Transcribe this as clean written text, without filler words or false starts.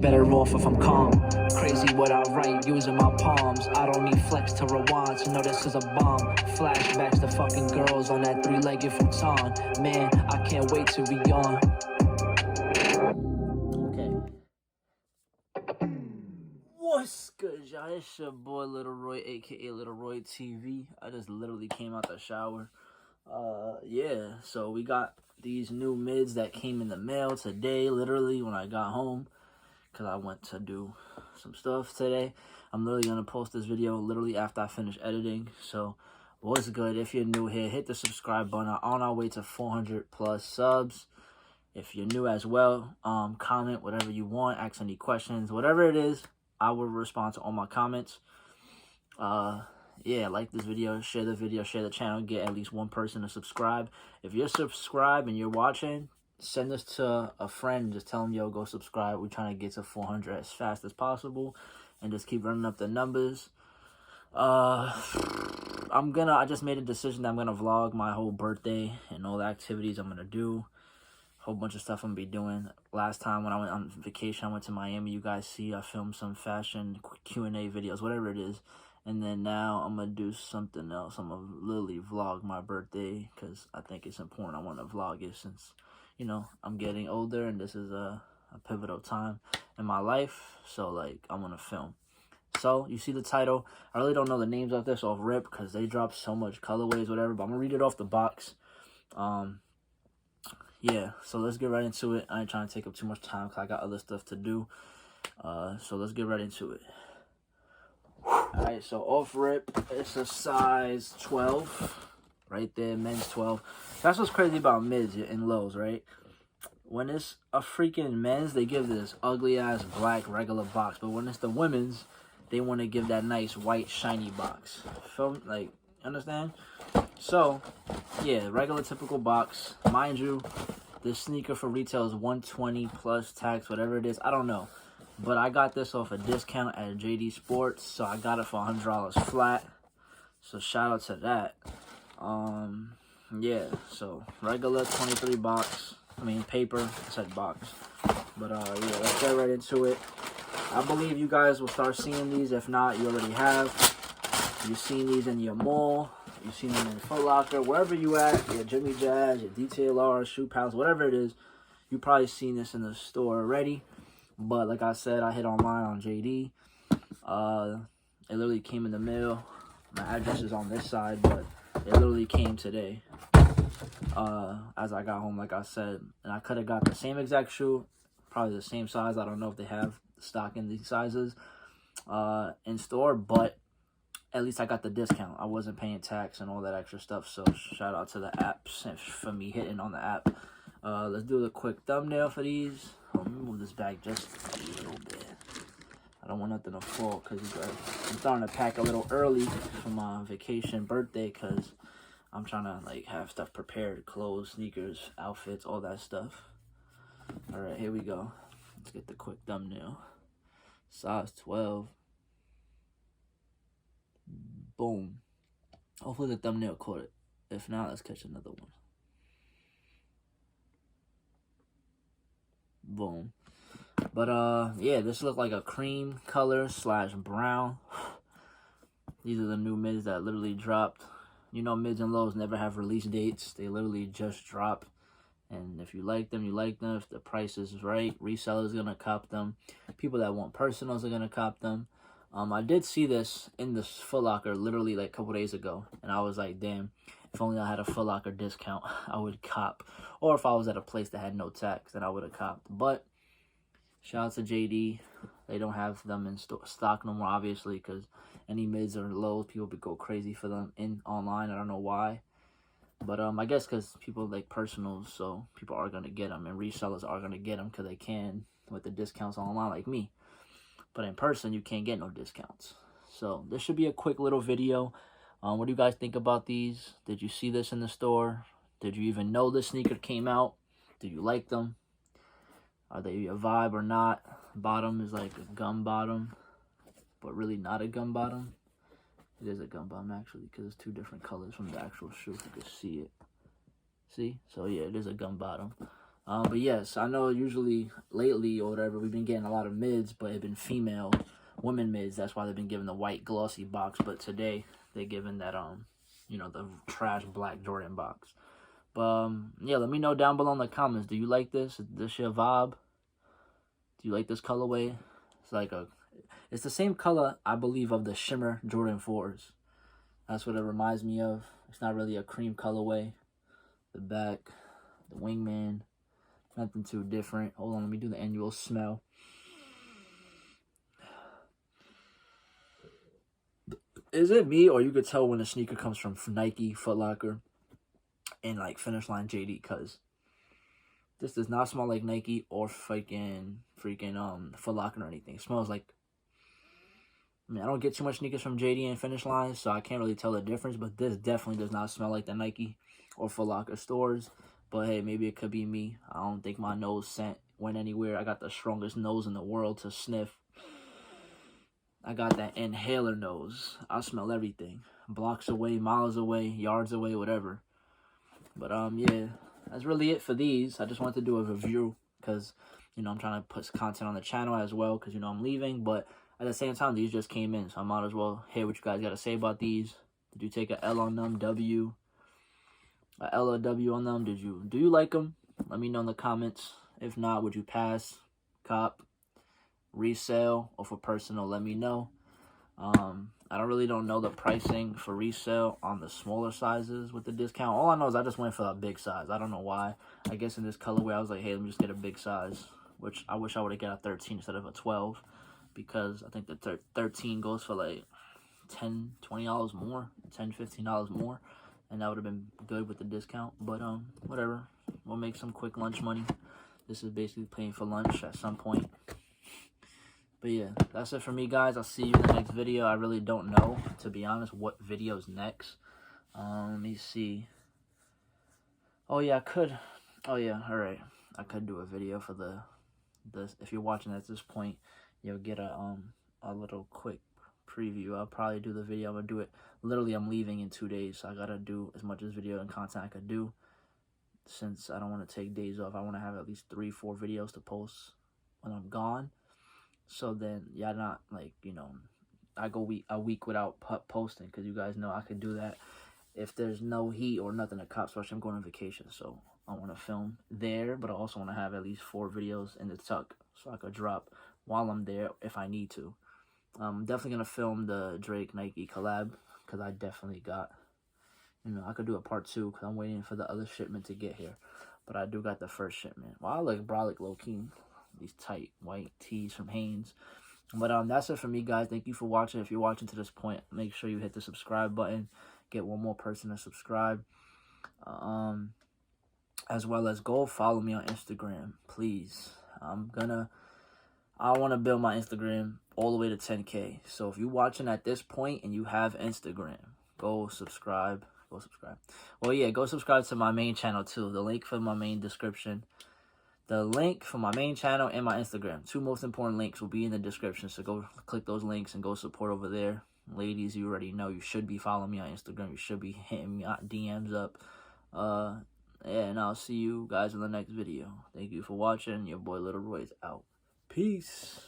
Better off if I'm calm. Crazy what I write using my palms. I don't need flex to rewind to know this is a bomb. Flashbacks to fucking girls on that three-legged futon. Man, I can't wait to be on. Okay. What's good, y'all? It's your boy Little Roy, aka Little Roy TV. I just literally came out the shower. Yeah, so we got these new mids that came in the mail today, literally when I got home. Because I went to do some stuff today. I'm literally going to post this video literally after I finish editing. So, what's good? If you're new here, hit the subscribe button. On our way to 400 plus subs. If you're new as well, comment whatever you want. Ask any questions. Whatever it is, I will respond to all my comments. Yeah, like this video, share the channel. Get at least one person to subscribe. If you're subscribed and you're watching, send this to a friend. Just tell them, yo, go subscribe. We're trying to get to 400 as fast as possible. And just keep running up the numbers. I just made a decision that I'm going to vlog my whole birthday and all the activities I'm going to do. A whole bunch of stuff I'm going to be doing. Last time when I went on vacation, I went to Miami. You guys see, I filmed some fashion Q&A videos, whatever it is. And then now I'm going to do something else. I'm going to literally vlog my birthday because I think it's important. I want to vlog it since, you know, I'm getting older and this is a pivotal time in my life. So, like, I want to film. So, you see the title. I really don't know the names of this off rip because they drop so much colorways, whatever. But I'm going to read it off the box. Yeah, so let's get right into it. I ain't trying to take up too much time because I got other stuff to do. So, let's get right into it. Alright, so off rip, it's a size 12. Right there, men's 12. That's what's crazy about mids and lows, right? When it's a freaking men's, they give this ugly-ass black regular box. But when it's the women's, they want to give that nice white shiny box. Feel like, understand? So, yeah, regular typical box. Mind you, this sneaker for retail is $120 plus tax, whatever it is. I don't know. But I got this off a discount at JD Sports, so I got it for $100 flat. So shout out to that. Yeah, so regular 23 box. I mean paper. I said box. But yeah, let's get right into it. I believe you guys will start seeing these. If not, you already have. You've seen these in your mall. You've seen them in Foot Locker. Wherever you at, your Jimmy Jazz, your DTLR, Shoe Pals, whatever it is, you probably seen this in the store already. But like I said, I hit online on JD. It literally came in the mail. My address is on this side, but it literally came today. As I got home, like I said. And I could have got the same exact shoe. Probably the same size. I don't know if they have stock in these sizes in store. But at least I got the discount. I wasn't paying tax and all that extra stuff. So shout out to the apps for me hitting on the app. Let's do a quick thumbnail for these. Let me move this bag just a little bit. I don't want nothing to fall because I'm starting to pack a little early for my vacation birthday because I'm trying to like have stuff prepared, clothes, sneakers, outfits, all that stuff. All right, here we go. Let's get the quick thumbnail. Size 12. Boom. Hopefully the thumbnail caught it. If not, let's catch another one. Boom. But yeah, this looked like a cream color / brown. These are the new mids that literally dropped. You know, mids and lows never have release dates. They literally just drop. And if you like them, you like them. If the price is right, resellers are gonna cop them. People that want personals are gonna cop them. I did see this in the Foot Locker literally like a couple days ago, and I was like, damn, if only I had a Foot Locker discount, I would cop. Or if I was at a place that had no tax, then I would have copped. But shout out to JD. They don't have them in stock no more, obviously, because any mids or lows, people would go crazy for them online. I don't know why. But I guess because people like personals, so people are going to get them. And resellers are going to get them because they can with the discounts online like me. But in person, you can't get no discounts. So this should be a quick little video. What do you guys think about these? Did you see this in the store? Did you even know this sneaker came out? Do you like them? Are they a vibe or not? Bottom is like a gum bottom, but really not a gum bottom. It is a gum bottom actually, because it's two different colors from the actual shoe. If you can see it. See? So yeah, it is a gum bottom. But yes, I know usually lately or whatever, we've been getting a lot of mids, but it's been female women mids. That's why they've been given the white glossy box. But today they're given that the trash black Jordan box. But yeah, let me know down below in the comments. Do you like this? Is this your vibe? Do you like this colorway? It's the same color, I believe, of the Shimmer Jordan 4s. That's what it reminds me of. It's not really a cream colorway. The back, the wingman, nothing too different. Hold on, let me do the annual smell. Is it me, or you could tell when a sneaker comes from Nike, Foot Locker, and like Finish Line JD? Because this does not smell like Nike or freaking Foot Locker or anything. It smells like, I mean, I don't get too much sneakers from JD and Finish Line, so I can't really tell the difference. But this definitely does not smell like the Nike or Foot Locker stores. But hey, maybe it could be me. I don't think my nose scent went anywhere. I got the strongest nose in the world to sniff. I got that inhaler nose. I smell everything. Blocks away, miles away, yards away, whatever. But yeah, that's really it for these. I just wanted to do a review because, I'm trying to put content on the channel as well because, I'm leaving. But at the same time, these just came in, so I might as well hear what you guys got to say about these. Did you take a L on them, W? A L or W on them? Do you like them? Let me know in the comments. If not, would you pass, cop, resale, or for personal? Let me know. I don't know the pricing for resale on the smaller sizes with the discount. All I know is I just went for a big size. I don't know why. I guess in this colorway, I was like, hey, let me just get a big size, which I wish I would have got a 13 instead of a 12, because I think the 13 goes for like $10, $20 more, $10, $15 more, and that would have been good with the discount. But whatever, we'll make some quick lunch money. This is basically paying for lunch at some point. But yeah, that's it for me, guys. I'll see you in the next video. I really don't know, to be honest, what video's next. Let me see. Oh yeah, I could. Oh yeah, all right. I could do a video for this. If you're watching at this point, you'll get a little quick preview. I'll probably do the video. I'm gonna do it. Literally, I'm leaving in 2 days, so I gotta do as much as video and content I could do. Since I don't want to take days off, I want to have at least 3-4 videos to post when I'm gone. So then, yeah, not like, I go a week without posting, because you guys know I could do that if there's no heat or nothing at Cops Rush. I'm going on vacation, so I want to film there, but I also want to have at least 4 videos in the tuck so I could drop while I'm there if I need to. I'm definitely going to film the Drake Nike collab, because I definitely got, I could do a part 2 because I'm waiting for the other shipment to get here. But I do got the first shipment. Wow, I look brolic low-key. These tight white tees from Hanes. But that's it for me, guys. Thank you for watching. If you're watching to this point, make sure you hit the subscribe button. Get one more person to subscribe. As well as go follow me on Instagram, please. I want to build my Instagram all the way to 10K. So if you're watching at this point and you have Instagram, go subscribe. Well, yeah, go subscribe to my main channel too. The link for my main description. The link for my main channel and my Instagram, 2 most important links, will be in the description. So go click those links and go support over there. Ladies, you already know you should be following me on Instagram. You should be hitting me on DMs up. Yeah, and I'll see you guys in the next video. Thank you for watching. Your boy Little Roy is out. Peace.